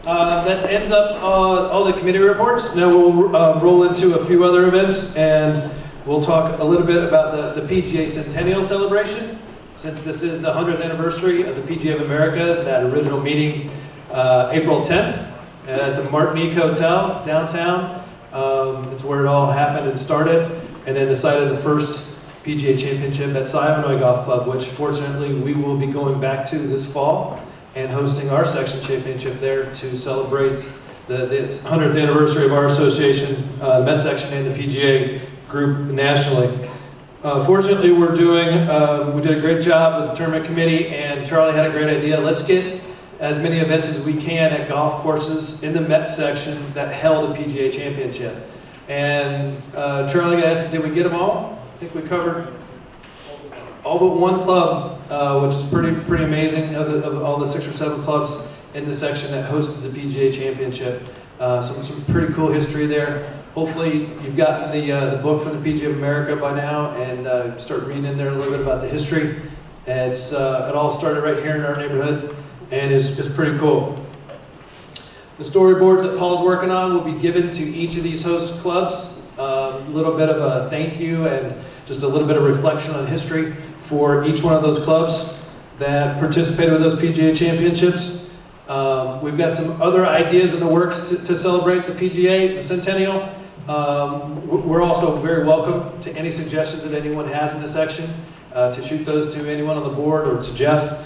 That ends up all the committee reports. Now we'll roll into a few other events, and we'll talk a little bit about the PGA Centennial celebration. Since this is the 100th anniversary of the PGA of America, that original meeting April 10th at the Martinique Hotel downtown. It's where it all happened and started, and then the site of the first PGA Championship at Sivanoy Golf Club, which fortunately we will be going back to this fall and hosting our section championship there to celebrate the 100th anniversary of our association, the men's section and the PGA group nationally. Fortunately, we did a great job with the tournament committee, and Charlie had a great idea. Let's get as many events as we can at golf courses in the Met section that held a PGA championship. And Charlie got asked, did we get them all? I think we covered all but one club, which is pretty amazing, of all the 6 or 7 clubs in the section that hosted the PGA Championship. Some pretty cool history there. Hopefully you've gotten the book from the PGA of America by now and start reading in there a little bit about the history. It all started right here in our neighborhood and is pretty cool. The storyboards that Paul's working on will be given to each of these host clubs. A little bit of a thank you and just a little bit of reflection on history for each one of those clubs that participated with those PGA championships. We've got some other ideas in the works to celebrate the PGA, the Centennial. We're also very welcome to any suggestions that anyone has in the section, to shoot those to anyone on the board or to Jeff.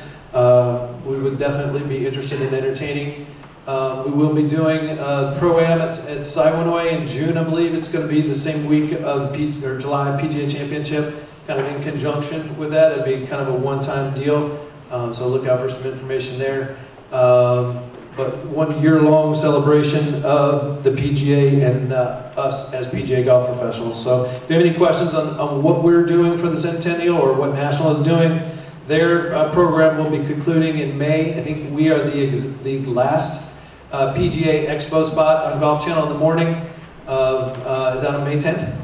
We would definitely be interested in entertaining. We will be doing Pro-Am at Sivanoy in June, I believe. It's going to be the same week of July PGA Championship, kind of in conjunction with that. It'd be kind of a one-time deal, so look out for some information there. But 1 year-long celebration of the PGA and us as PGA golf professionals. So if you have any questions on what we're doing for the Centennial or what National is doing, their program will be concluding in May. I think we are the last PGA Expo spot on Golf Channel in the morning of, is that on May 10th?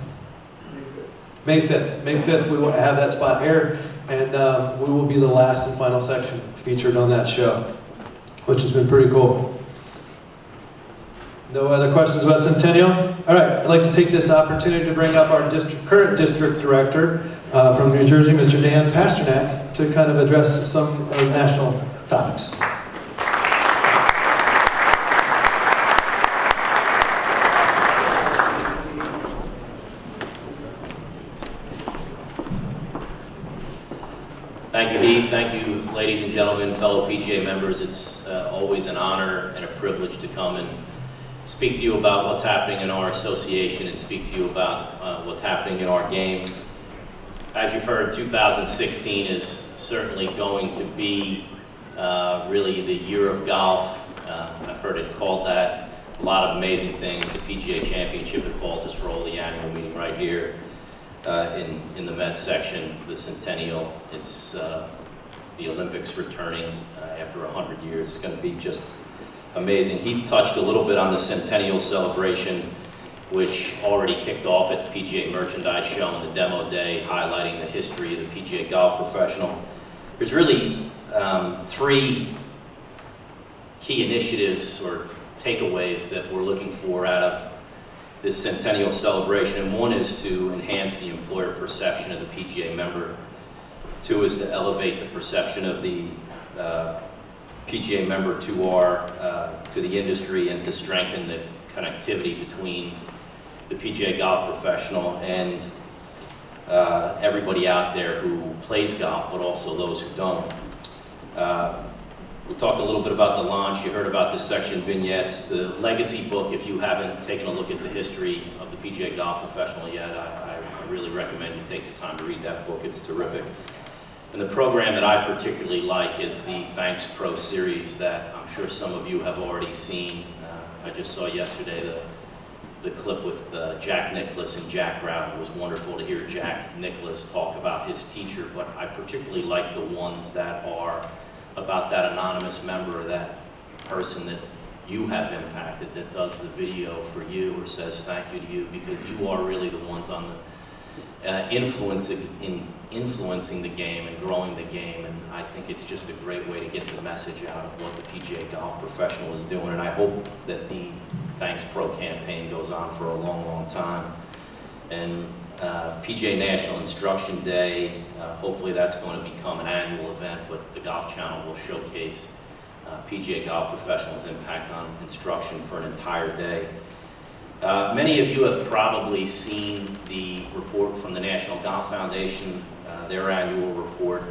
May 5th. May 5th we will have that spot air, and we will be the last and final section featured on that show, which has been pretty cool. No other questions about Centennial? All right, I'd like to take this opportunity to bring up our current district director from New Jersey, Mr. Dan Pasternak, to kind of address some national topics. Thank you, Heath. Thank you, ladies and gentlemen, fellow PGA members. It's always an honor and a privilege to come and speak to you about what's happening in our association and speak to you about what's happening in our game. As you've heard, 2016 is certainly going to be really the year of golf. I've heard it called that. A lot of amazing things. The PGA Championship at Baltus Roll, the annual meeting right here in the Met section, the Centennial. It's the Olympics returning after 100 years. It's going to be just amazing. He touched a little bit on the Centennial celebration, which already kicked off at the PGA Merchandise Show and the demo day, highlighting the history of the PGA golf professional. There's really 3 key initiatives or takeaways that we're looking for out of this Centennial celebration. One is to enhance the employer perception of the PGA member. 2 is to elevate the perception of the PGA member to the industry and to strengthen the connectivity between the PGA golf professional and everybody out there who plays golf, but also those who don't. We talked a little bit about the launch. You heard about the section vignettes. The legacy book, if you haven't taken a look at the history of the PGA golf professional yet, I really recommend you take the time to read that book. It's terrific. And the program that I particularly like is the Thanks Pro series that I'm sure some of you have already seen. I just saw yesterday the clip with Jack Nicklaus and Jack Brown. It was wonderful to hear Jack Nicklaus talk about his teacher, but I particularly like the ones that are about that anonymous member, that person that you have impacted, that does the video for you or says thank you to you, because you are really the ones on the influencing influencing the game and growing the game, and I think it's just a great way to get the message out of what the PGA Golf Professional is doing, and I hope that the Thanks Pro campaign goes on for a long, long time. And PGA National Instruction Day, hopefully that's going to become an annual event, but the Golf Channel will showcase PGA Golf Professional's impact on instruction for an entire day. Many of you have probably seen the report from the National Golf Foundation, their annual report.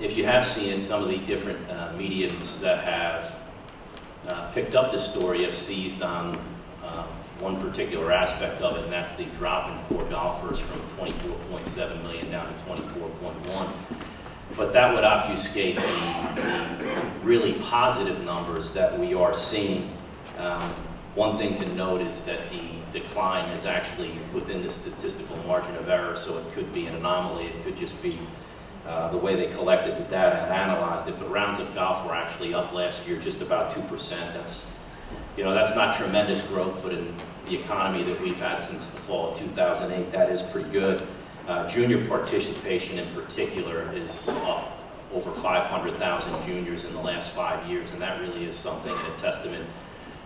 If you have seen it, some of the different mediums that have picked up this story have seized on one particular aspect of it, and that's the drop in poor golfers from 24.7 million down to 24.1. But that would obfuscate the really positive numbers that we are seeing. One thing to note is that the decline is actually within the statistical margin of error, so it could be an anomaly. It could just be the way they collected the data and analyzed it. But rounds of golf were actually up last year, just about 2%. That's not tremendous growth, but in the economy that we've had since the fall of 2008, that is pretty good. Junior participation in particular is up over 500,000 juniors in the last 5 years, and that really is something and a testament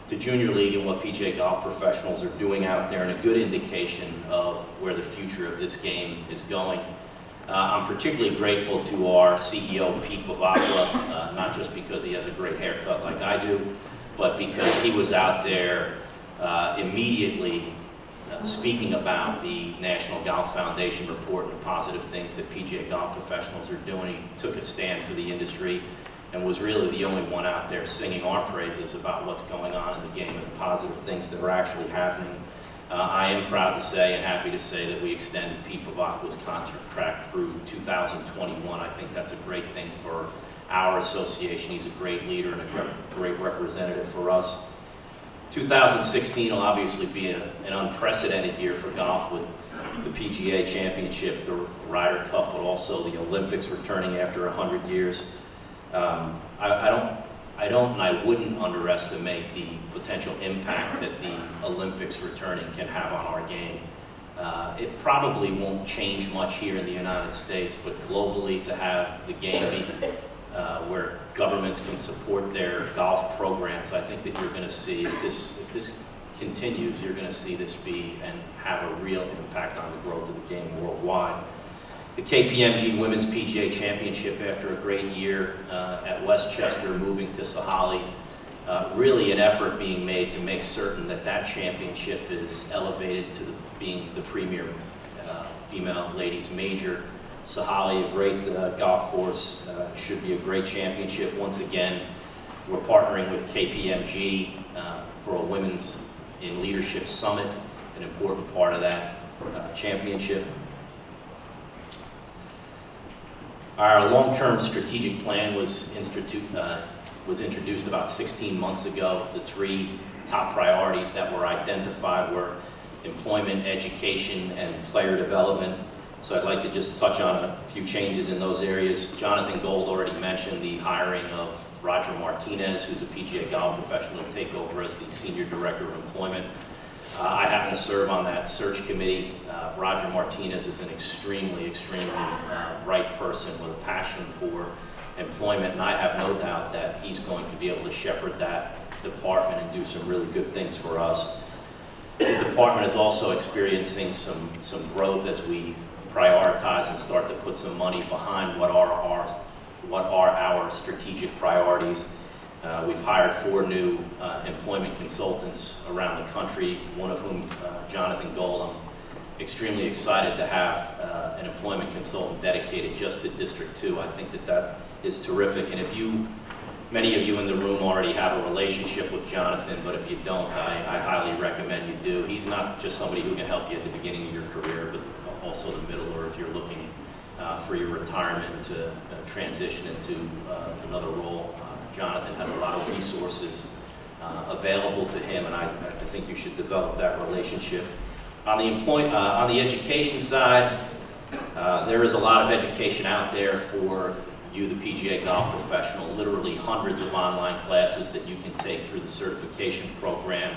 to Junior League and what PGA Golf Professionals are doing out there, and a good indication of where the future of this game is going. I'm particularly grateful to our CEO, Pete Bavacqua, not just because he has a great haircut like I do, but because he was out there immediately speaking about the National Golf Foundation report and the positive things that PGA Golf Professionals are doing. He took a stand for the industry and was really the only one out there singing our praises about what's going on in the game and the positive things that are actually happening. I am proud to say and happy to say that we extended Pete Bavacqua's contract through 2021. I think that's a great thing for our association. He's a great leader and a great representative for us. 2016 will obviously be an unprecedented year for golf with the PGA Championship, the Ryder Cup, but also the Olympics returning after 100 years. I don't and I wouldn't underestimate the potential impact that the Olympics returning can have on our game. It probably won't change much here in the United States, but globally to have the game be where governments can support their golf programs, I think that you're going to see, if this continues, you're going to see this be and have a real impact on the growth of the game worldwide. The KPMG Women's PGA Championship, after a great year at Westchester, moving to Sahalee, really an effort being made to make certain that that championship is elevated to being the premier female ladies major. Sahalee, a great golf course, should be a great championship. Once again, we're partnering with KPMG for a Women's in Leadership Summit, an important part of that championship. Our long-term strategic plan was introduced about 16 months ago. The three top priorities that were identified were employment, education, and player development. So I'd like to just touch on a few changes in those areas. Jonathan Gold already mentioned the hiring of Roger Martinez, who's a PGA Golf Professional, to take over as the Senior Director of Employment. I happen to serve on that search committee. Roger Martinez is an extremely bright person with a passion for employment, and I have no doubt that he's going to be able to shepherd that department and do some really good things for us. The department is also experiencing some growth as we prioritize and start to put some money behind what are our strategic priorities. We've hired 4 new employment consultants around the country, one of whom, Jonathan Gold. I'm extremely excited to have an employment consultant dedicated just to District 2. I think that is terrific. And if many of you in the room already have a relationship with Jonathan, but if you don't, I highly recommend you do. He's not just somebody who can help you at the beginning of your career, but also the middle, or if you're looking for your retirement to transition into another role. Jonathan has a lot of resources available to him, and I think you should develop that relationship. On the education side, there is a lot of education out there for you, the PGA Golf Professional, literally hundreds of online classes that you can take through the certification program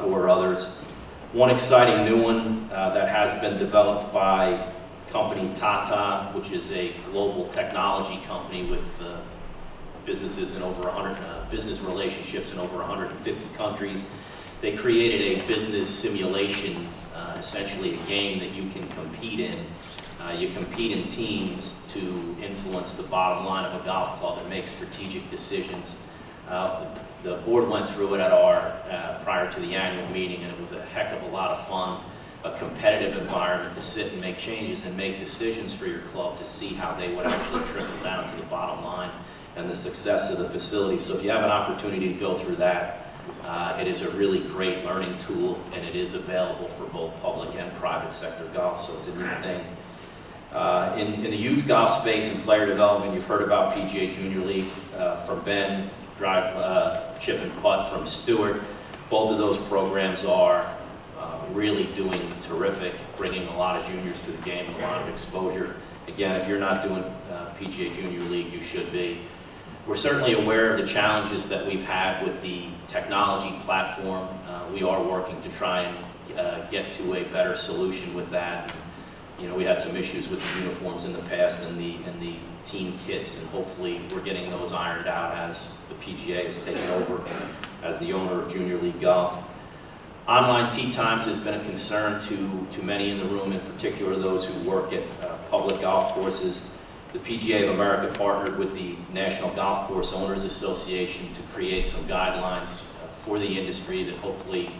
or others. One exciting new one that has been developed by company Tata, which is a global technology company with businesses in over 100, business relationships in over 150 countries. They created a business simulation, essentially a game that you can compete in. You compete in teams to influence the bottom line of a golf club and make strategic decisions. The board went through it at our, prior to the annual meeting, and it was a heck of a lot of fun, a competitive environment to sit and make changes and make decisions for your club to see how they would actually trickle down to the bottom line and the success of the facility. So if you have an opportunity to go through that, it is a really great learning tool, and it is available for both public and private sector golf, so it's a neat thing. In the youth golf space and player development, you've heard about PGA Junior League from Ben, drive, chip and putt from Stewart. Both of those programs are really doing terrific, bringing a lot of juniors to the game, a lot of exposure. Again, if you're not doing PGA Junior League, you should be. We're certainly aware of the challenges that we've had with the technology platform. We are working to try and get to a better solution with that. You know, we had some issues with the uniforms in the past and the team kits, and hopefully we're getting those ironed out as the PGA has taken over as the owner of Junior League Golf. Online tee times has been a concern to many in the room, in particular those who work at public golf courses. The PGA of America partnered with the National Golf Course Owners Association to create some guidelines for the industry that hopefully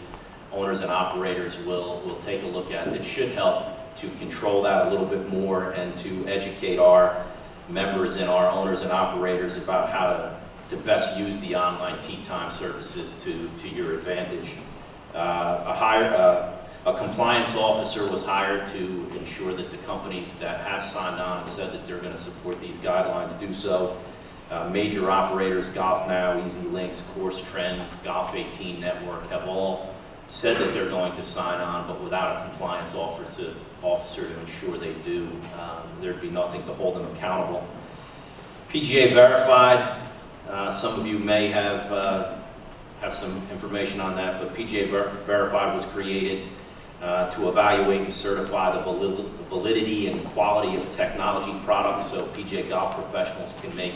owners and operators will take a look at, that should help to control that a little bit more and to educate our members and our owners and operators about how to best use the online tee time services to your advantage. A compliance officer was hired to ensure that the companies that have signed on and said that they're going to support these guidelines do so. Major operators, Golf Now, Easy Links, Course Trends, Golf 18 Network have all said that they're going to sign on, but without a compliance officer to ensure they do, there'd be nothing to hold them accountable. PGA Verified, some of you may have some information on that, but PGA Verified was created to evaluate and certify the validity and quality of technology products so PGA golf professionals can make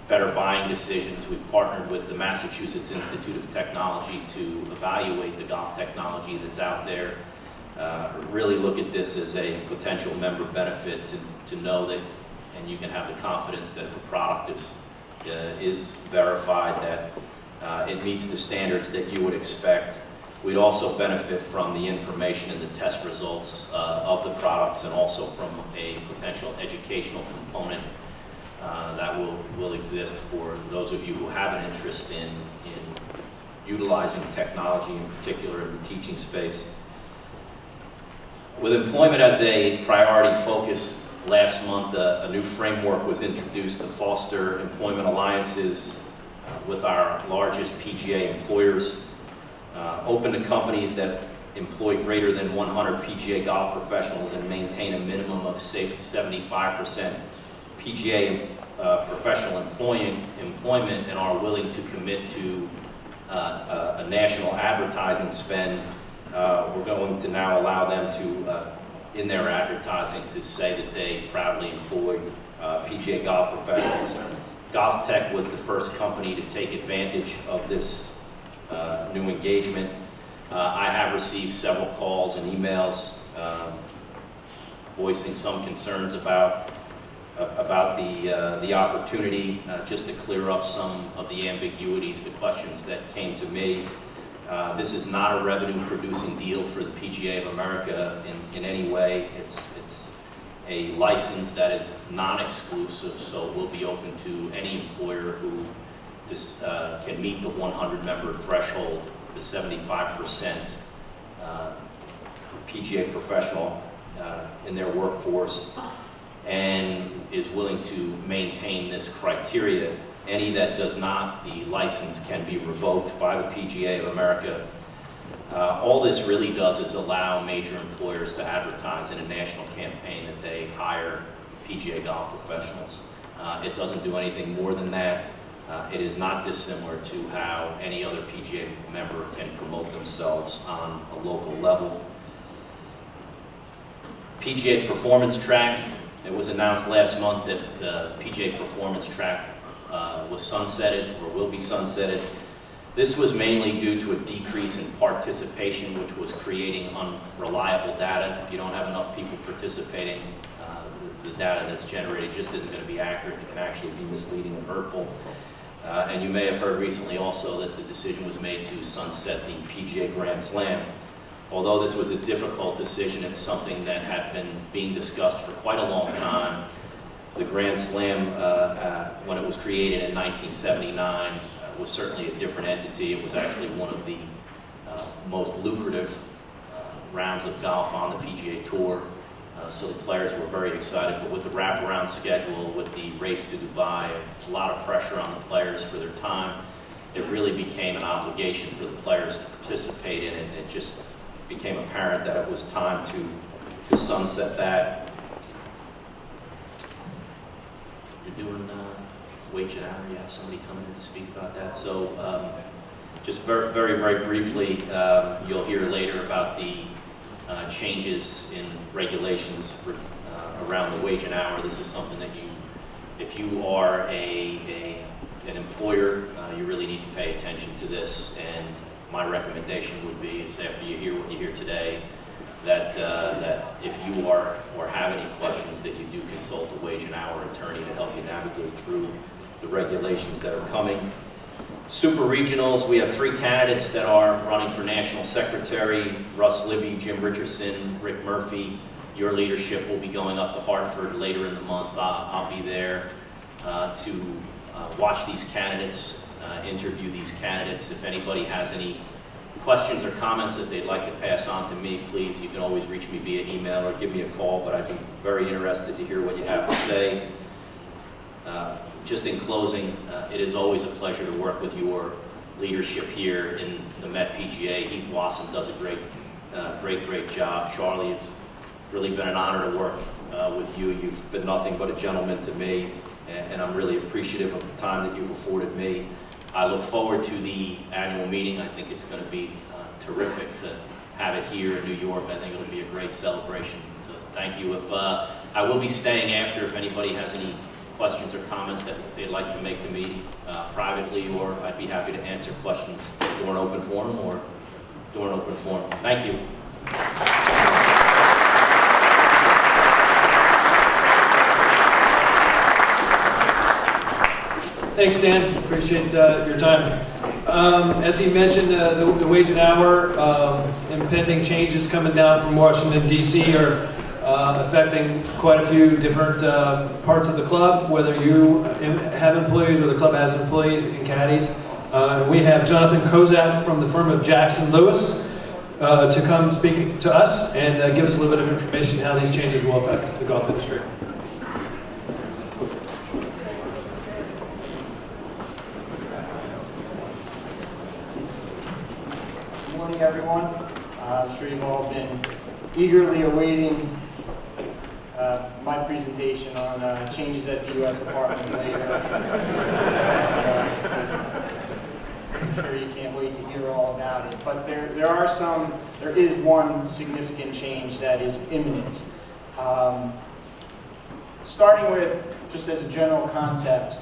better buying decisions. We've partnered with the Massachusetts Institute of Technology to evaluate the golf technology that's out there. Really look at this as a potential member benefit to know that, and you can have the confidence that if a product is verified, that it meets the standards that you would expect. We'd also benefit from the information and the test results of the products, and also from a potential educational component that will exist for those of you who have an interest in utilizing technology, in particular in the teaching space. With employment as a priority focus, last month a new framework was introduced to foster employment alliances with our largest PGA employers, open to companies that employ greater than 100 PGA golf professionals and maintain a minimum of 75% PGA professional employment and are willing to commit to a national advertising spend. We're going to now allow them to, in their advertising, to say that they proudly employ PGA golf professionals. Golf Tech was the first company to take advantage of this new engagement. I have received several calls and emails voicing some concerns about the opportunity, just to clear up some of the ambiguities, the questions that came to me. This is not a revenue-producing deal for the PGA of America in any way. It's a license that is non-exclusive, so we'll be open to any employer who can meet the 100-member threshold, the 75% PGA professional in their workforce, and is willing to maintain this criteria. Any that does not, the license can be revoked by the PGA of America. All this really does is allow major employers to advertise in a national campaign that they hire PGA golf professionals. It doesn't do anything more than that. It is not dissimilar to how any other PGA member can promote themselves on a local level. PGA Performance Track. It was announced last month that the PGA Performance Track was sunsetted or will be sunsetted. This was mainly due to a decrease in participation, which was creating unreliable data. If you don't have enough people participating, the data that's generated just isn't going to be accurate. It can actually be misleading and hurtful. And you may have heard recently also that the decision was made to sunset the PGA Grand Slam. Although this was a difficult decision, it's something that had been being discussed for quite a long time. The Grand Slam, when it was created in 1979, was certainly a different entity. It was actually one of the most lucrative rounds of golf on the PGA Tour. So the players were very excited, but with the wraparound schedule, with the race to Dubai, a lot of pressure on the players for their time, it really became an obligation for the players to participate in it. It just became apparent that it was time to sunset that. You're doing wage and hour, you have somebody coming in to speak about that. So just very briefly, you'll hear later about the changes in regulations around the wage and hour. This is something that if you are an employer, you really need to pay attention to this. And my recommendation would be is after you hear what you hear today, that if you are or have any questions, that you do consult a wage and hour attorney to help you navigate through the regulations that are coming. Super regionals, we have 3 candidates that are running for national secretary: Russ Libby, Jim Richardson, Rick Murphy. Your leadership will be going up to Hartford later in the month. I'll be there to watch these candidates, interview these candidates. If anybody has any questions or comments that they'd like to pass on to me, please, you can always reach me via email or give me a call, but I'd be very interested to hear what you have to say. Just in closing, it is always a pleasure to work with your leadership here in the Met PGA. Heath Wasson does a great job. Charlie, it's really been an honor to work with you. You've been nothing but a gentleman to me, and I'm really appreciative of the time that you've afforded me. I look forward to the annual meeting. I think it's going to be terrific to have it here in New York. I think it'll be a great celebration. So thank you. I will be staying after if anybody has any questions or comments that they'd like to make to me privately, or I'd be happy to answer questions during open forum or during open forum. Thank you. Thanks, Dan. Appreciate your time. As he mentioned, the wage and hour impending changes coming down from Washington, D.C. are affecting quite a few different parts of the club, whether you have employees or the club has employees and caddies. We have Jonathan Kozak from the firm of Jackson Lewis to come speak to us and give us a little bit of information how these changes will affect the golf industry. Good morning, everyone. I'm sure you've all been eagerly awaiting my presentation on changes at the U.S. Department of Labor. I'm sure you can't wait to hear all about it. But there is one significant change that is imminent. Starting with, just as a general concept,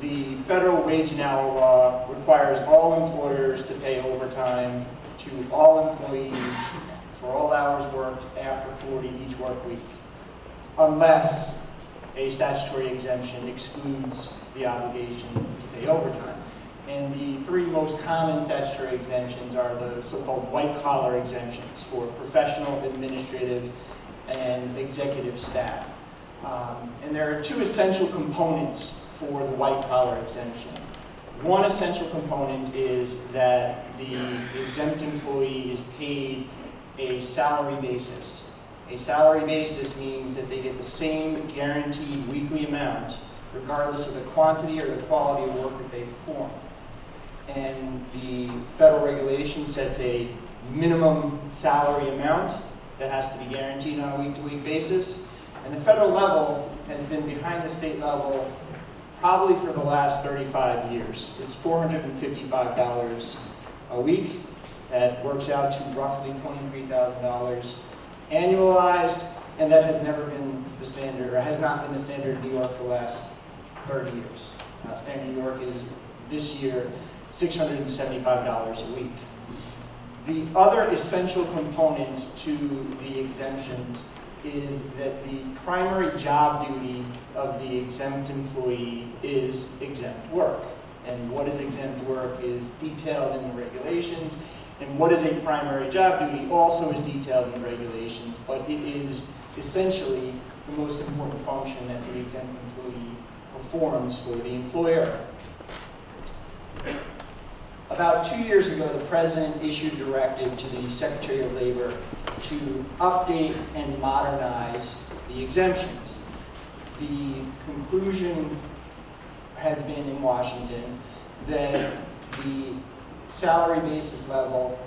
the federal wage and hour law requires all employers to pay overtime to all employees for all hours worked after 40 each work week, unless a statutory exemption excludes the obligation to pay overtime. And the 3 most common statutory exemptions are the so-called white-collar exemptions for professional, administrative, and executive staff. And there are 2 essential components for the white-collar exemption. One essential component is that the exempt employee is paid a salary basis. A salary basis means that they get the same guaranteed weekly amount regardless of the quantity or the quality of work that they perform. And the federal regulation sets a minimum salary amount that has to be guaranteed on a week-to-week basis. And the federal level has been behind the state level probably for the last 35 years. It's $455 a week. That works out to roughly $23,000 annualized. And that has never been the standard, or has not been the standard in New York for the last 30 years. Standard in New York is this year $675 a week. The other essential component to the exemptions is that the primary job duty of the exempt employee is exempt work. And what is exempt work is detailed in the regulations, and what is a primary job duty also is detailed in the regulations, but it is essentially the most important function that the exempt employee performs for the employer. About 2 years ago, the President issued a directive to the Secretary of Labor to update and modernize the exemptions. The conclusion has been in Washington that the salary basis level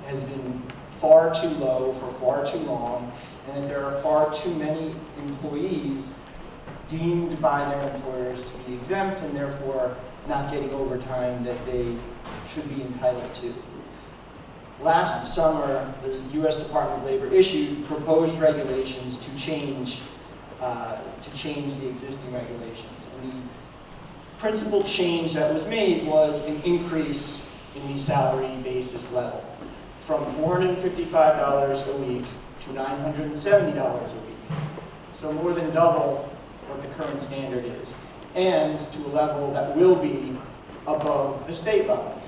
has been far too low for far too long, and that there are far too many employees deemed by their employers to be exempt and therefore not getting overtime that they should be entitled to. Last summer, the U.S. Department of Labor issued proposed regulations to change the existing regulations. And the principal change that was made was an increase in the salary basis level from $455 a week to $970 a week. So more than double what the current standard is, and to a level that will be above the state level.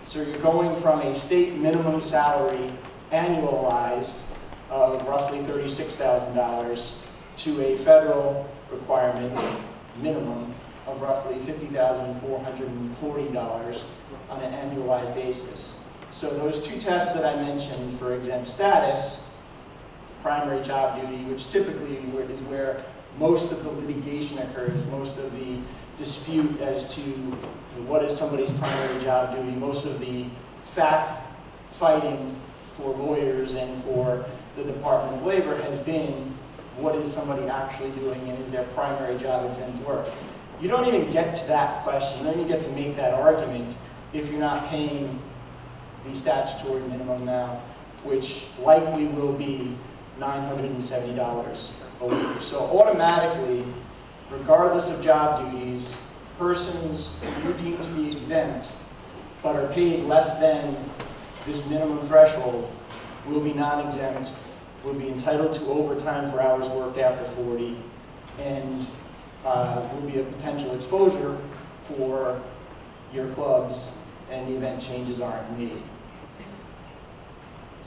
So you're going from a state minimum salary annualized of roughly $36,000 to a federal requirement minimum of roughly $50,440 on an annualized basis. So those two tests that I mentioned for exempt status, primary job duty, which typically is where most of the litigation occurs, most of the dispute as to what is somebody's primary job duty, most of the fact fighting for lawyers and for the Department of Labor has been what is somebody actually doing and is their primary job exempt work. You don't even get to that question, you don't even get to make that argument if you're not paying the statutory minimum now, which likely will be $970 a week. So automatically, regardless of job duties, persons who are deemed to be exempt but are paid less than this minimum threshold will be non-exempt, will be entitled to overtime for hours worked after 40, and will be a potential exposure for your clubs and the event changes aren't made.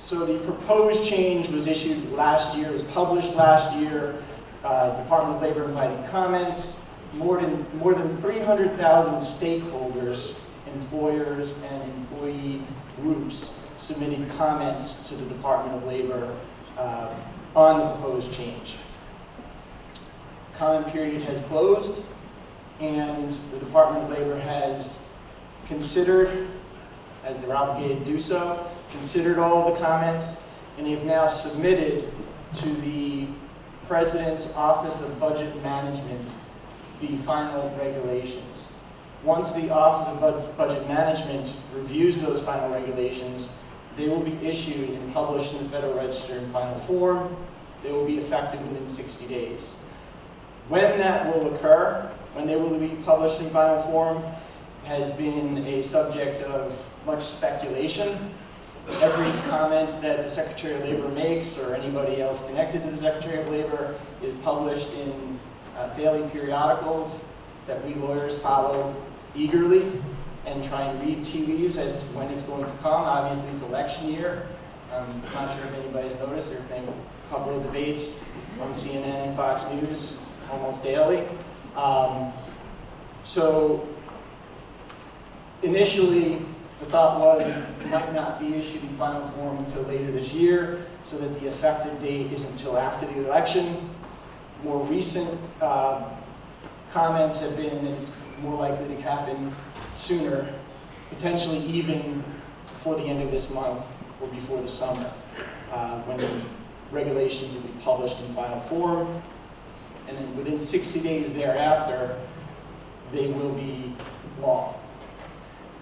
So the proposed change was issued last year, was published last year. Department of Labor invited comments. More than 300,000 stakeholders, employers, and employee groups submitted comments to the Department of Labor on the proposed change. Comment period has closed, and the Department of Labor has considered, as they're obligated to do so, considered all the comments, and they've now submitted to the President's Office of Budget Management the final regulations. Once the Office of Budget Management reviews those final regulations, they will be issued and published in the Federal Register in final form. They will be effective within 60 days. When that will occur, when they will be published in final form, has been a subject of much speculation. Every comment that the Secretary of Labor makes or anybody else connected to the Secretary of Labor is published in daily periodicals that we lawyers follow eagerly and try and read tea leaves as to when it's going to come. Obviously, it's election year. I'm not sure if anybody's noticed. There have been a couple of debates on CNN and Fox News almost daily. So initially, the thought was it might not be issued in final form until later this year, so that the effective date is until after the election. More recent comments have been that it's more likely to happen sooner, potentially even before the end of this month or before the summer, when the regulations will be published in final form. And then within 60 days thereafter, they will be law.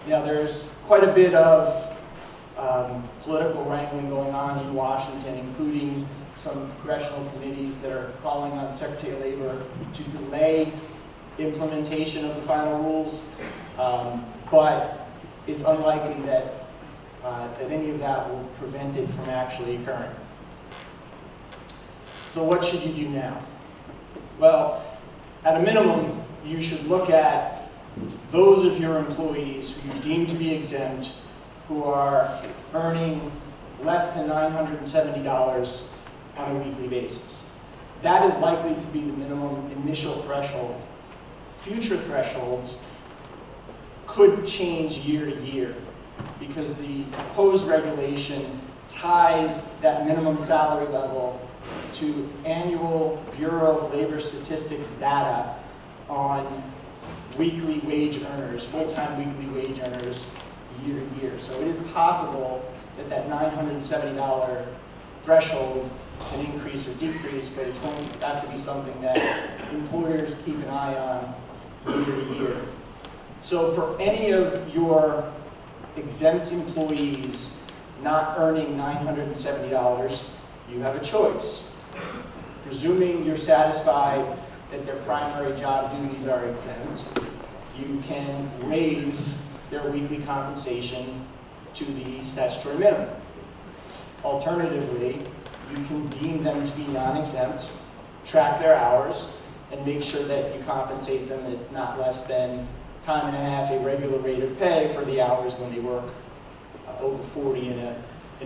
Now, there's quite a bit of political wrangling going on in Washington, including some congressional committees that are calling on Secretary of Labor to delay implementation of the final rules, but it's unlikely that any of that will prevent it from actually occurring. So what should you do now? Well, at a minimum, you should look at those of your employees who you deem to be exempt who are earning less than $970 on a weekly basis. That is likely to be the minimum initial threshold. Future thresholds could change year to year because the proposed regulation ties that minimum salary level to annual Bureau of Labor Statistics data on weekly wage earners, full-time weekly wage earners year to year. So it is possible that that $970 threshold can increase or decrease, but it's going to have to be something that employers keep an eye on year to year. So for any of your exempt employees not earning $970, you have a choice. Presuming you're satisfied that their primary job duties are exempt, you can raise their weekly compensation to the statutory minimum. Alternatively, you can deem them to be non-exempt, track their hours, and make sure that you compensate them at not less than time and a half, a regular rate of pay for the hours when they work over 40 in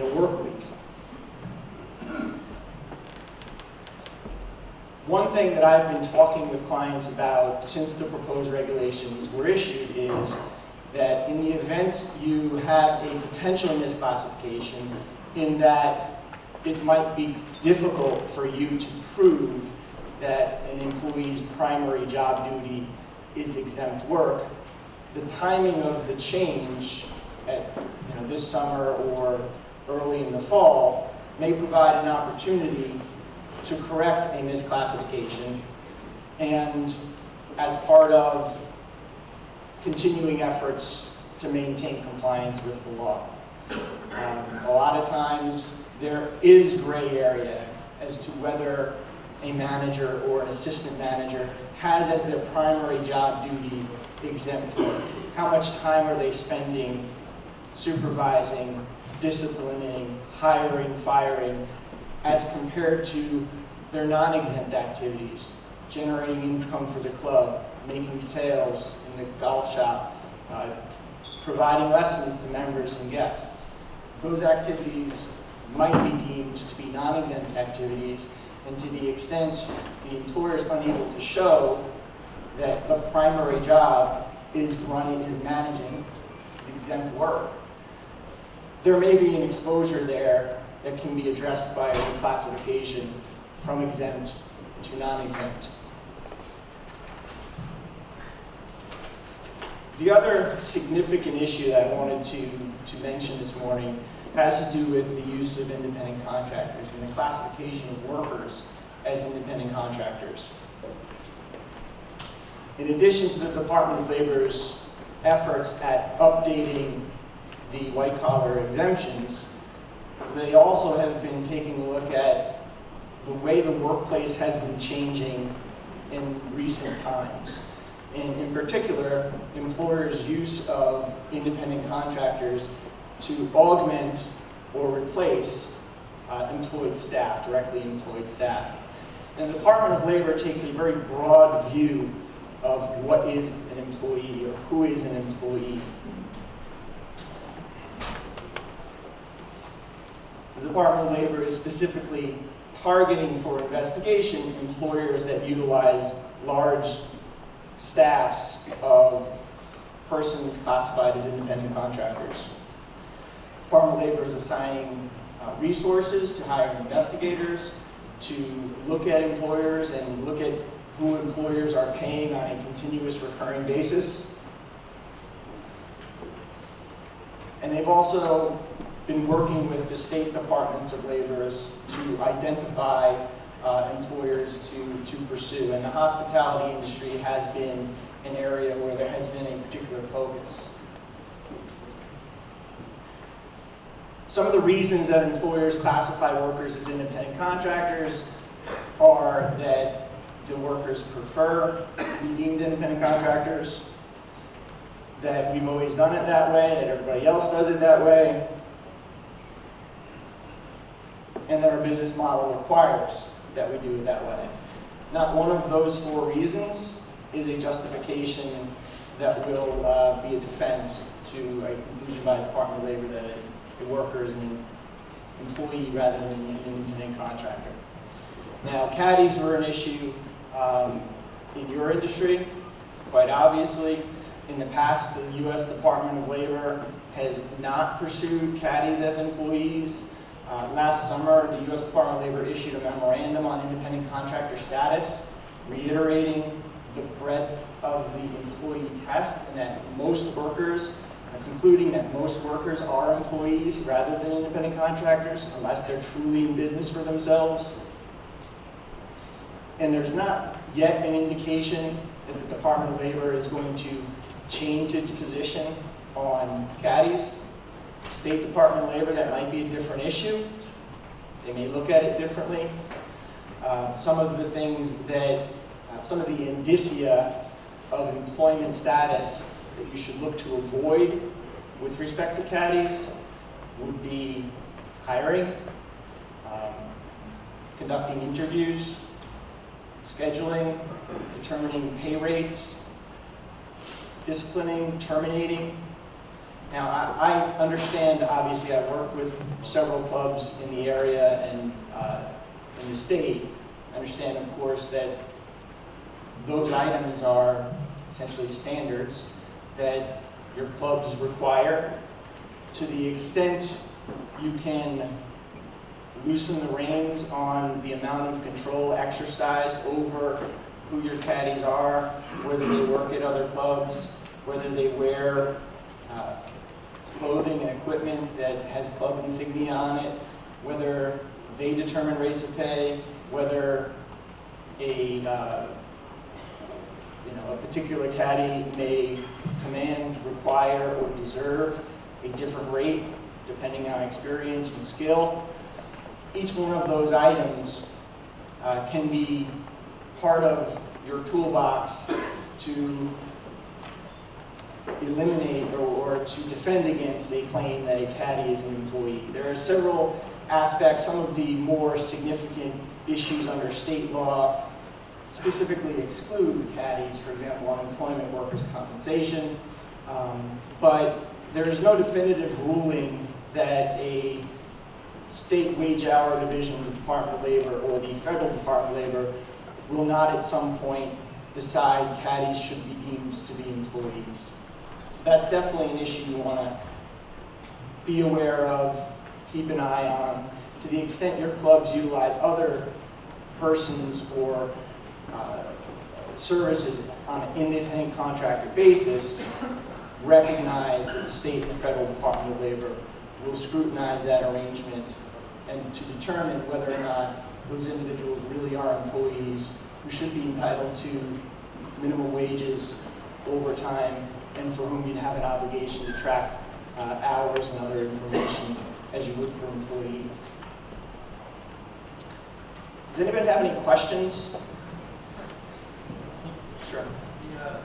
a work week. One thing that I've been talking with clients about since the proposed regulations were issued is that in the event you have a potential misclassification, in that it might be difficult for you to prove that an employee's primary job duty is exempt work, the timing of the change at this summer or early in the fall may provide an opportunity to correct a misclassification, and as part of continuing efforts to maintain compliance with the law. A lot of times there is gray area as to whether a manager or an assistant manager has as their primary job duty exempt work. How much time are they spending supervising, disciplining, hiring, firing, as compared to their non-exempt activities, generating income for the club, making sales in the golf shop, providing lessons to members and guests. Those activities might be deemed to be non-exempt activities, and to the extent the employer is unable to show that the primary job is managing, is exempt work, there may be an exposure there that can be addressed by a reclassification from exempt to non-exempt. The other significant issue that I wanted to mention this morning has to do with the use of independent contractors and the classification of workers as independent contractors. In addition to the Department of Labor's efforts at updating the white-collar exemptions, they also have been taking a look at the way the workplace has been changing in recent times. And in particular, employers' use of independent contractors to augment or replace employed staff, directly employed staff. And the Department of Labor takes a very broad view of what is an employee or who is an employee. The Department of Labor is specifically targeting for investigation employers that utilize large staffs of persons classified as independent contractors. The Department of Labor is assigning resources to hire investigators to look at employers and look at who employers are paying on a continuous recurring basis. And they've also been working with the state departments of labor to identify employers to pursue. And the hospitality industry has been an area where there has been a particular focus. Some of the reasons that employers classify workers as independent contractors are that the workers prefer to be deemed independent contractors, that we've always done it that way, that everybody else does it that way, and that our business model requires that we do it that way. Not one of those 4 reasons is a justification that will be a defense to a conclusion by the Department of Labor that a worker is an employee rather than an independent contractor. Now, caddies were an issue in your industry, quite obviously. In the past, the U.S. Department of Labor has not pursued caddies as employees. Last summer, the U.S. Department of Labor issued a memorandum on independent contractor status, reiterating the breadth of the employee test and that most workers, concluding that most workers are employees rather than independent contractors unless they're truly in business for themselves. And there's not yet an indication that the Department of Labor is going to change its position on caddies. State Department of Labor, that might be a different issue. They may look at it differently. Some of the things that, some of the indicia of employment status that you should look to avoid with respect to caddies would be hiring, conducting interviews, scheduling, determining pay rates, disciplining, terminating. Now, I understand, obviously, I work with several clubs in the area and in the state. I understand, of course, that those items are essentially standards that your clubs require. To the extent you can loosen the reins on the amount of control exercised over who your caddies are, whether they work at other clubs, whether they wear clothing and equipment that has club insignia on it, whether they determine rates of pay, whether a particular caddy may command, require, or deserve a different rate depending on experience and skill. Each one of those items can be part of your toolbox to eliminate or to defend against a claim that a caddy is an employee. There are several aspects. Some of the more significant issues under state law specifically exclude caddies, for example, unemployment, workers' compensation. But there is no definitive ruling that a state wage hour division of the Department of Labor or the federal Department of Labor will not at some point decide caddies should be deemed to be employees. So that's definitely an issue you want to be aware of, keep an eye on. To the extent your clubs utilize other persons or services on an independent contractor basis, recognize that the state and the federal Department of Labor will scrutinize that arrangement and to determine whether or not those individuals really are employees who should be entitled to minimum wages, overtime, and for whom you'd have an obligation to track hours and other information as you would for employees. Does anybody have any questions? Sure. The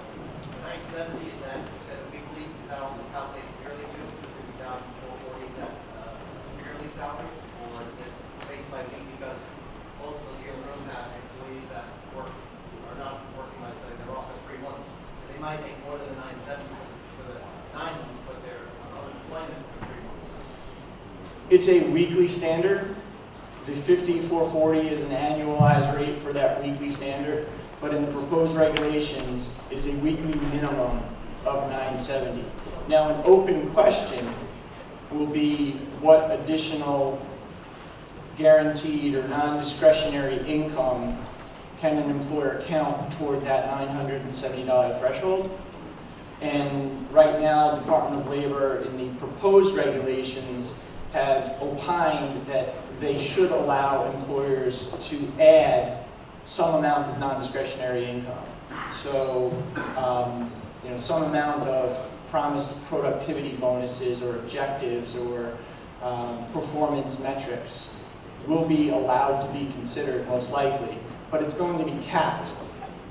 970, is that weekly? Is that also calculated yearly too? Is it down 440, is that yearly salary? Or is it based by week? Because most of us here in the room have employees that work, are not working, like say they're off for 3 months. So they might make more than the 970 for the 9 months, but they're on unemployment for 3 months. It's a weekly standard. The 5440 is an annualized rate for that weekly standard, but in the proposed regulations, it is a weekly minimum of 970. Now, an open question will be what additional guaranteed or non-discretionary income can an employer count toward that $970 threshold. And right now, the Department of Labor in the proposed regulations have opined that they should allow employers to add some amount of non-discretionary income. So, some amount of promised productivity bonuses or objectives or performance metrics will be allowed to be considered most likely, but it's going to be capped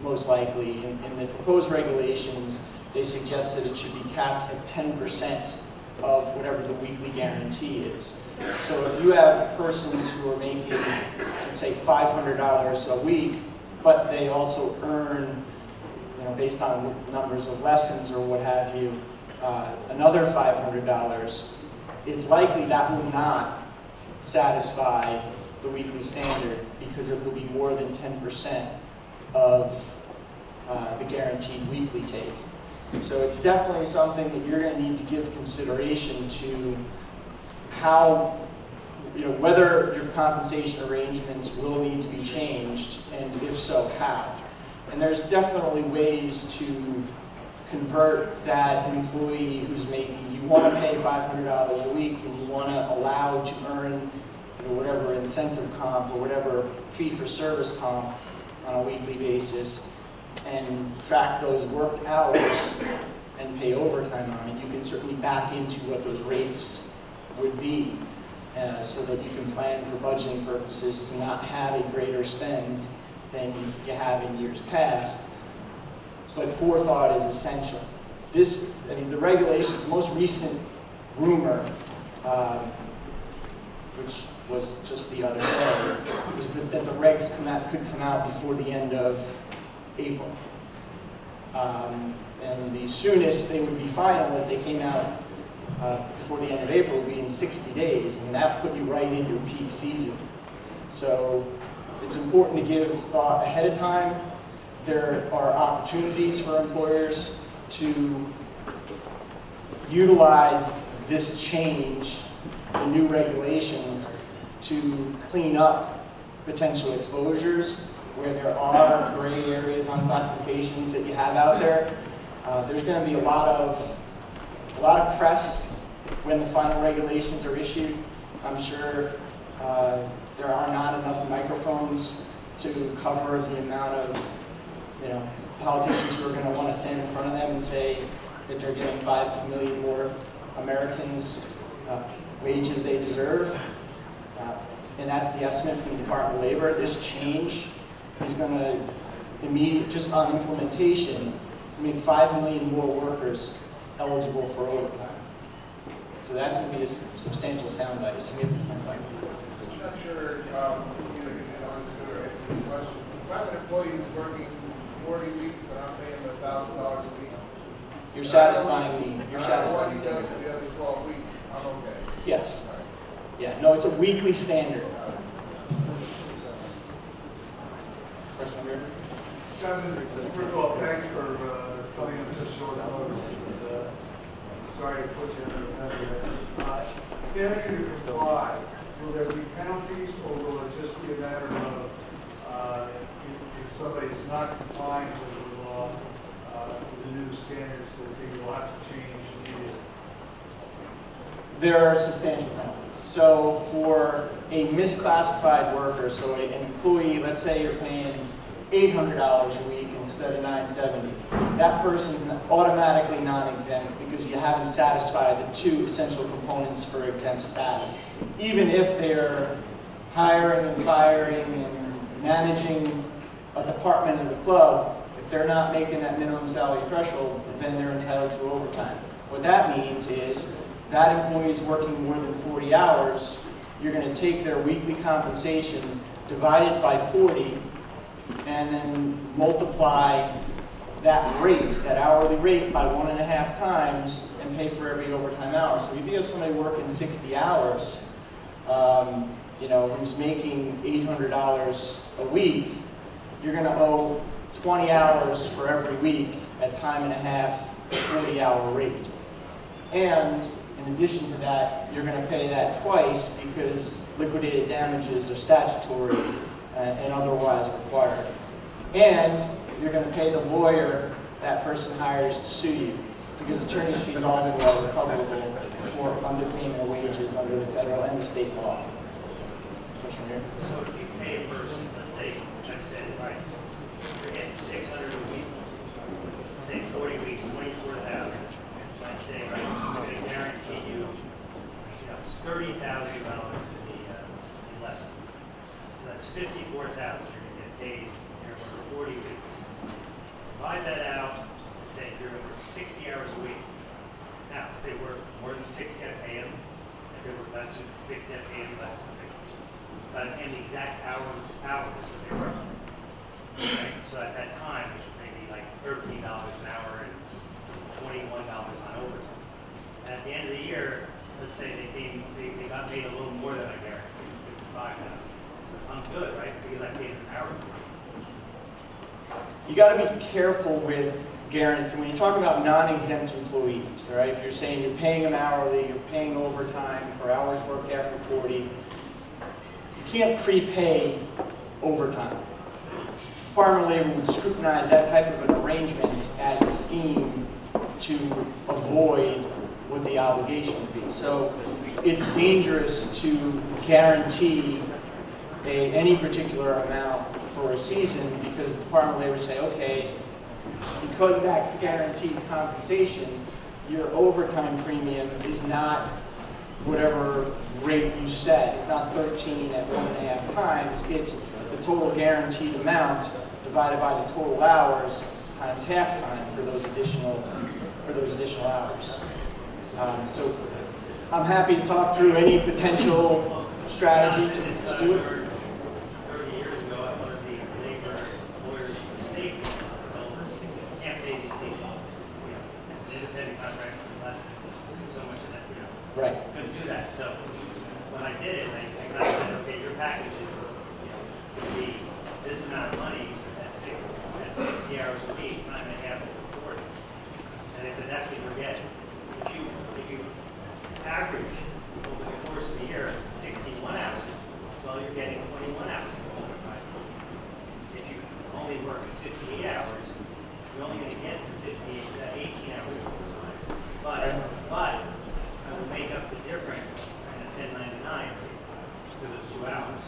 most likely. In the proposed regulations, they suggested it should be capped at 10% of whatever the weekly guarantee is. So if you have persons who are making, let's say, $500 a week, but they also earn, based on numbers of lessons or what have you, another $500, it's likely that will not satisfy the weekly standard because it will be more than 10% of the guaranteed weekly take. So it's definitely something that you're going to need to give consideration to how, whether your compensation arrangements will need to be changed, and if so, how. And there's definitely ways to convert that employee who's making, you want to pay $500 a week and you want to allow to earn whatever incentive comp or whatever fee for service comp on a weekly basis, and track those worked hours and pay overtime on it. You can certainly back into what those rates would be so that you can plan for budgeting purposes to not have a greater spend than you have in years past. But forethought is essential. The regulations, the most recent rumor, which was just the other day, was that the regs could come out before the end of April. And the soonest they would be final if they came out before the end of April would be in 60 days, and that put you right in your peak season. So it's important to give thought ahead of time. There are opportunities for employers to utilize this change, the new regulations, to clean up potential exposures where there are gray areas on classifications that you have out there. There's going to be a lot of press when the final regulations are issued. I'm sure there are not enough microphones to cover the amount of politicians who are going to want to stand in front of them and say that they're giving 5 million more Americans wages they deserve. And that's the estimate from the Department of Labor. This change is going to just on implementation, make 5 million more workers eligible for overtime. So that's going to be a substantial soundbite, a significant soundbite. I'm not sure you can answer this question. If I have an employee who's working 40 weeks and I'm paying him $1,000 a week, You're satisfying the. You're satisfying what he does for the other 12 weeks, I'm okay. Yes. Yeah. No, it's a weekly standard. Question here. Kevin, first of all, thanks for coming on such short notice. Sorry to put you in the middle. Failure to comply, will there be penalties, or will it just be a matter of if somebody's not complying with the law, with the new standards, that they will have to change immediately? There are substantial penalties. So for a misclassified worker, so an employee, let's say you're paying $800 a week instead of $970, that person's automatically non-exempt because you haven't satisfied the two essential components for exempt status. Even if they're hiring and firing and managing a department of the club, if they're not making that minimum salary threshold, then they're entitled to overtime. What that means is that employee is working more than 40 hours, you're going to take their weekly compensation, divide it by 40, and then multiply that rate, that hourly rate, by 1.5 times and pay for every overtime hour. So if you have somebody working 60 hours, who's making $800 a week, you're going to owe 20 hours for every week at time and a half, 40-hour rate. And in addition to that, you're going to pay that twice because liquidated damages are statutory and otherwise required. And you're going to pay the lawyer that person hires to sue you because attorney's fees also are recoverable for underpayment of wages under the federal and the state law. Question here? So if you pay a person, let's say, which I said, right, you're getting 600 a week, say 40 weeks, 24,000. I'd say, right, I'm going to guarantee you, $30,000 54,000 you're gonna get paid for 40 weeks. Divide that out and say you're gonna work 60 hours a week. Now, if they work more than 60, I pay them. If they work less than 60, I pay them less than 60. But I pay the exact hours that they work. Okay? So at that time, they should pay me like $13 an hour and $21 on overtime. And at the end of the year, let's say they got paid a little more than I guaranteed, 55,000. I'm good, right? Because I paid an hour. You got to be careful with guarantee. When you talk about non-exempt employees, all right? If you're saying you're paying them hourly, you're paying overtime for hours worked after 40, you can't prepay overtime. Department of Labor would scrutinize that type of an arrangement as a scheme to avoid what the obligation would be. So it's dangerous to guarantee any particular amount for a season because the Department of Labor say, okay, because that's guaranteed compensation, your overtime premium is not whatever rate you set. It's not 13 at 1.5 times. It's the total guaranteed amount divided by the total hours times halftime for those additional hours. So I'm happy to talk through any potential strategy to do it. 30 years ago, I wanted the labor lawyers in the state can't pay these people. It's an independent contract for less than so much of that. Right. Couldn't do that. So when I did it, I said, okay, your package is could be this amount of money at 60 hours a week, time and a half to 40. And they said that's what you're getting. If you average over the course of the year 61 hours, well, you're getting 21 hours of overtime. If you only work 58 hours, you're only going to get 18 hours of overtime. But I will make up the difference in a 1099 for those 2 hours.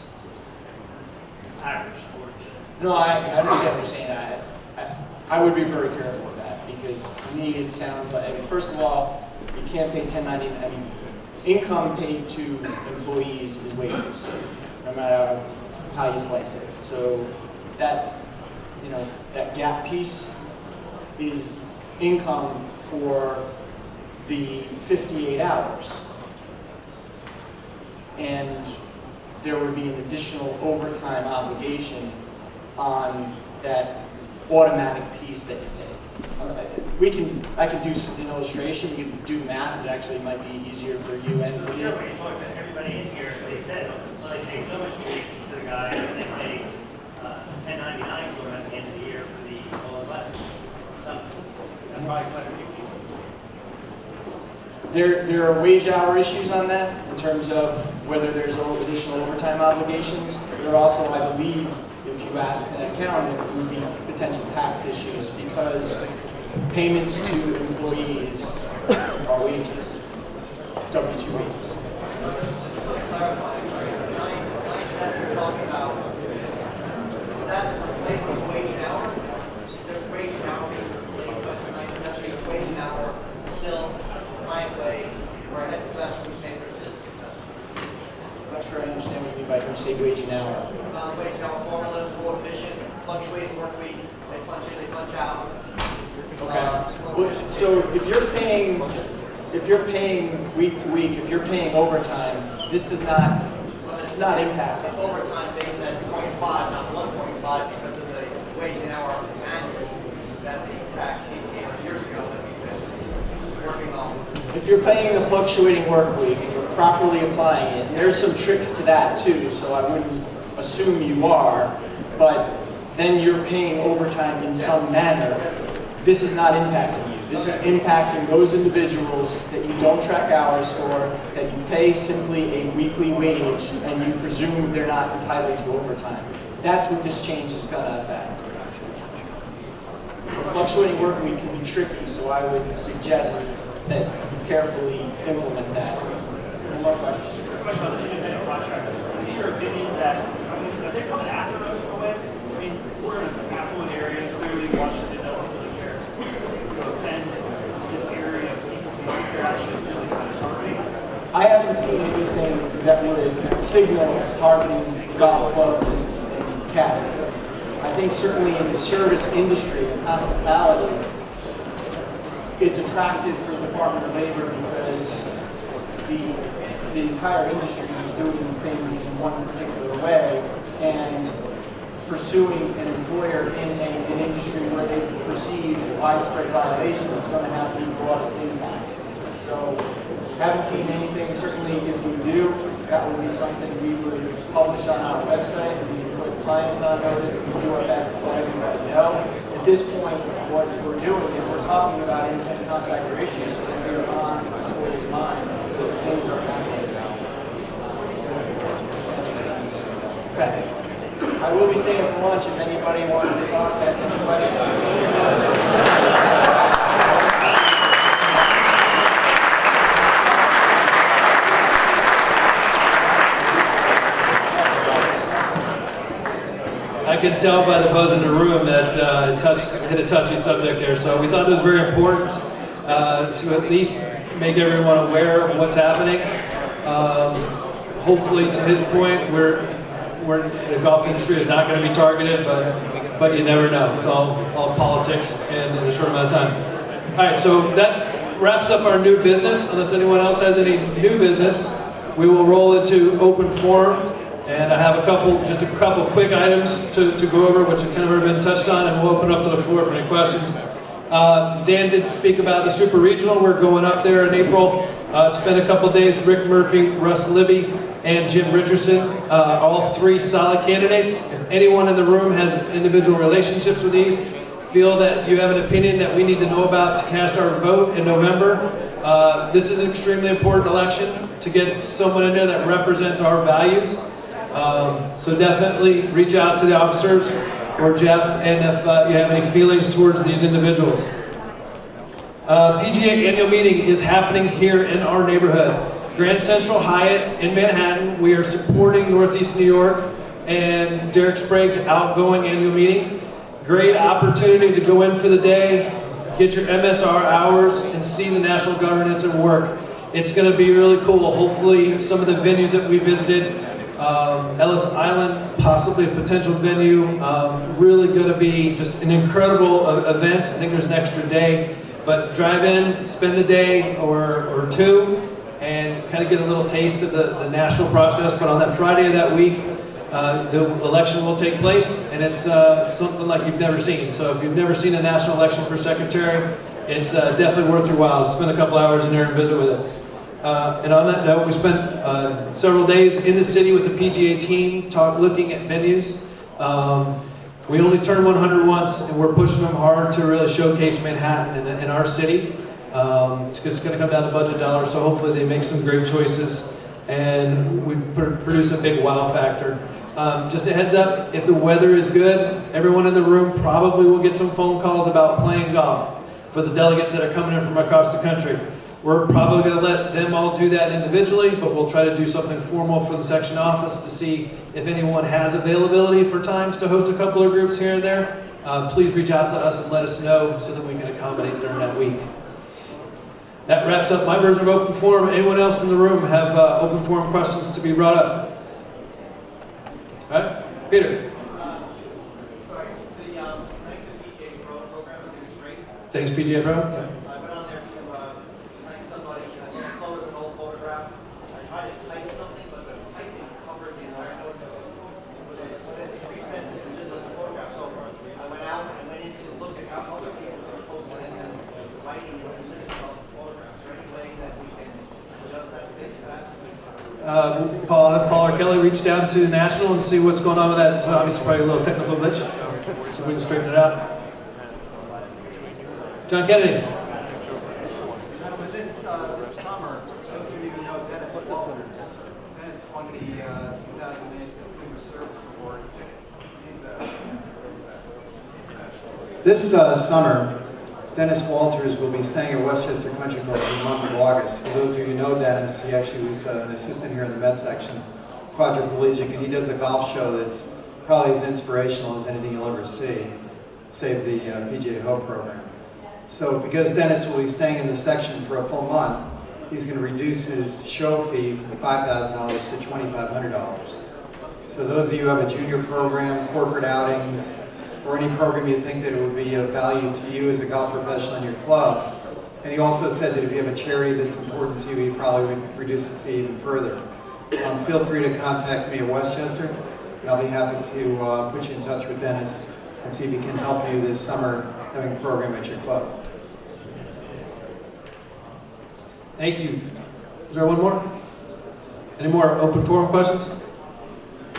Average towards it. No, I understand what you're saying. I would be very careful with that because to me it sounds like, I mean, first of all, you can't pay 1099. I mean, income paid to employees is wages, no matter how you slice it. So that, that gap piece is income for the 58 hours. And there would be an additional overtime obligation on that automatic piece that you pay. I can do an illustration, we can do math, it actually might be easier for you and for Sure, me. when you talk to everybody in here, they said, well, they pay so much to the guy, and they pay 1099 for him at the end of the year for all his lessons. Something. That's probably quite a few people. There are wage hour issues on that in terms of whether there's additional overtime obligations. There are also, I believe, if you ask an accountant, it would be potential tax issues because payments to employees are wages, W-2 wages. Clarify, 9.7 you're talking about, is that replacing wage and hour? Is there wage and hour being replaced by 9.7 wage and hour still my way where I had professional paper assistant? I'm not sure I understand what you mean by when you say wage and hour. Wage and hour formula is more efficient, fluctuating work week, they punch in, they punch out. Okay. So if you're paying week to week, if you're paying overtime, this does not, it's not impacting. Overtime based at 0.5, not 1.5 because of the wage and hour manual that the tax team gave us years ago that we've been working on. If you're paying the fluctuating work week and you're properly applying it, there's some tricks to that too, so I wouldn't assume you are, but then you're paying overtime in some manner. This is not impacting you. This is impacting those individuals that you don't track hours for, that you pay simply a weekly wage, and you presume they're not entitled to overtime. That's what this change is going to affect. The fluctuating work week can be tricky, so I would suggest that you carefully implement that. One more question. Question on the independent contractor. Is it your opinion that, are they coming after us in a way? I mean, we're in an affluent area, clearly Washington doesn't really care. And this area of people from here actually really kind of targeting. I haven't seen anything that would signal targeting golf clubs caddies. I think certainly in the service industry and hospitality, it's attractive for the Department of Labor because the entire industry is doing things in one particular way, and pursuing an employer in an industry where they perceive widespread violations is going to have the broadest impact. So, haven't seen anything. Certainly, if we do, that would be something we would publish on our website, and we would put clients on notice, and do our best to let everybody know. At this point, what we're doing is we're talking about independent contractor issues, so that we're on employees' mind. So things are happening. Okay. I will be staying for lunch if anybody wants to talk, ask any questions. I can tell by the buzz in the room that it hit a touchy subject there, so we thought it was very important to at least make everyone aware of what's happening. Hopefully, to his point, the golf industry is not going to be targeted, but you never know. It's all politics in a short amount of time. All right, so that wraps up our new business. Unless anyone else has any new business, we will roll into open forum. And I have just a couple quick items to go over, which have kind of already been touched on, and we'll open up to the floor for any questions. Dan did speak about the Super Regional. We're going up there in April. Spend a couple days. Rick Murphy, Russ Libby, and Jim Richardson, all three solid candidates. If anyone in the room has individual relationships with these, feel that you have an opinion that we need to know about to cast our vote in November, this is an extremely important election to get someone in there that represents our values. So definitely reach out to the officers or Jeff, and if you have any feelings towards these individuals. PGA annual meeting is happening here in our neighborhood. Grand Central Hyatt in Manhattan. We are supporting Northeast New York and Derek Sprague's outgoing annual meeting. Great opportunity to go in for the day, get your MSR hours, and see the national governance at work. It's going to be really cool. Hopefully some of the venues that we visited, Ellis Island, possibly a potential venue, really going to be just an incredible event. I think there's an extra day, but drive in, spend the day or two, and kind of get a little taste of the national process. But on that Friday of that week, the election will take place, and it's something like you've never seen. So if you've never seen a national election for secretary, it's definitely worth your while to spend a couple hours in there and visit with it. And on that note, we spent several days in the city with the PGA team, looking at venues. We only turn 100 once, and we're pushing them hard to really showcase Manhattan in our city. It's just going to come down to budget dollars, so hopefully they make some great choices, and we produce a big wow factor. Just a heads up, if the weather is good, everyone in the room probably will get some phone calls about playing golf for the delegates that are coming in from across the country. We're probably going to let them all do that individually, but we'll try to do something formal for the section office to see if anyone has availability for times to host a couple of groups here and there. Please reach out to us and let us know so that we can accommodate during that week. That wraps up my version of open forum. Anyone else in the room have open forum questions to be brought up? All right, Peter. Sorry, the PGA Pro program is great. Thanks, PGA Pro. I went on there to thank somebody. I uploaded an old photograph. I tried to type something, but the typing covered the entire photo. But it resets it in the middle of the photograph. So I went out and went in to look at how other people are posting and writing in the middle of the photograph. Is there any way that we can adjust that, fix that? Paul or Kelly reach down to National and see what's going on with that. So obviously, probably a little technical glitch, so we can straighten it out. John Kennedy. Now, with this summer, those of you who know Dennis Walters, Dennis won the 2008 Distinguished Service Award. This summer, Dennis Walters will be staying at Westchester Country Club for the month of August. For those of you who know Dennis, he actually was an assistant here in the Met section, quadriplegic, and he does a golf show that's probably as inspirational as anything you'll ever see, save the PGA Hope program. So because Dennis will be staying in the section for a full month, he's going to reduce his show fee from $5,000 to $2,500. So those of you who have a junior program, corporate outings, or any program you think that it would be of value to you as a golf professional in your club. And he also said that if you have a charity that's important to you, he probably would reduce the fee even further. Feel free to contact me at Westchester, and I'll be happy to put you in touch with Dennis and see if he can help you this summer having a program at your club. Thank you. Is there one more? Any more open forum questions?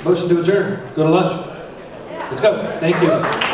Motion to adjourn. Go to lunch. Let's go. Thank you.